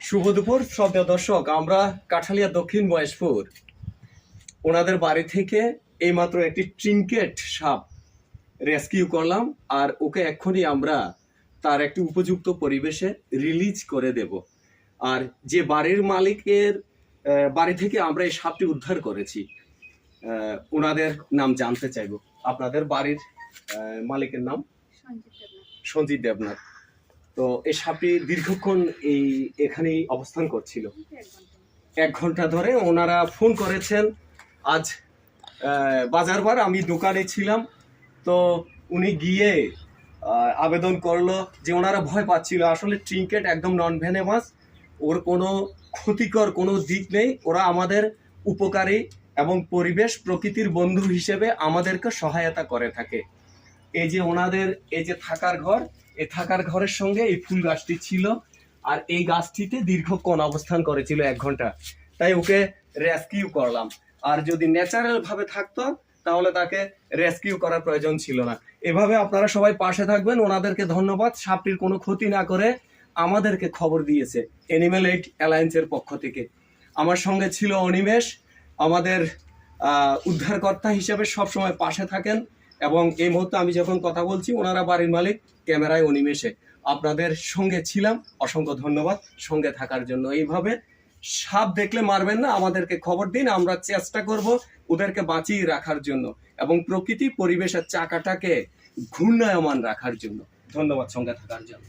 শুভ দুপুর শ্রদ্ধেয় দর্শক, আমরা কাঠালিয়া দক্ষিণ মহেশপুর ওনাদের বাড়ি থেকে এইমাত্র একটি ট্রিঙ্কেট সাপ রেস্কিউ করলাম, আর ওকে এক্ষুনি আমরা তার একটি উপযুক্ত পরিবেশে রিলিজ করে দেব। আর যে বাড়ির মালিকের বাড়ি থেকে আমরা এই সাপটি উদ্ধার করেছি, ওনাদের নাম জানতে চাইব। আপনাদের বাড়ির মালিকের নাম? সঞ্জিত দেবনাথ। তো এই সাপটি দীর্ঘক্ষণ এখানেই অবস্থান করছিল, 1 ঘন্টা ধরে। ওনারা ফোন করেছেন আজ বাজারবার, আমি দোকানে ছিলাম, তো উনি গিয়ে আবেদন করলো যে ওনারা ভয় পাচ্ছিল। আসলে ট্রিঙ্কেট একদম নন ভেনেমাস, ওর কোনো ক্ষতিকর কোনো দিক নেই। ওরা আমাদের উপকারী এবং পরিবেশ প্রকৃতির বন্ধু হিসেবে আমাদেরকে সহায়তা করে থাকে। এই যে ওনাদের এই যে থাকার ঘর, এই থাকার ঘরের সঙ্গে এই ফুল গাছটি ছিল, আর এই গাছটিতে দীর্ঘক্ষণ অবস্থান করেছিল 1 ঘন্টা। তাই ওকে রেস্কিউ করলাম। আর যদি ন্যাচারাল ভাবে থাকতো তাহলে তাকে রেস্কিউ করার প্রয়োজন ছিল না। এভাবে আপনারা সবাই পাশে থাকবেন। ওনাদেরকে ধন্যবাদ, সাপটির কোনো ক্ষতি না করে আমাদেরকে খবর দিয়েছে অ্যানিম্যাল এইড অ্যালায়েন্সের পক্ষ থেকে। আমার সঙ্গে ছিল অনিমেষ, আমাদের উদ্ধারকর্তা হিসেবে সবসময় পাশে থাকেন। এবং এই মুহূর্তে আমি যখন কথা বলছি, ওনারা বাড়ির মালিক, ক্যামেরায় অনিমেষে। আপনাদের সঙ্গে ছিলাম, অসংখ্য ধন্যবাদ সঙ্গে থাকার জন্য। এইভাবে সাপ দেখলে মারবেন না, আমাদেরকে খবর দিন, আমরা চেষ্টা করব ওদেরকে বাঁচিয়ে রাখার জন্য এবং প্রকৃতি পরিবেশের চাকাটাকে ঘূর্ণায়মান রাখার জন্য। ধন্যবাদ সঙ্গে থাকার জন্য।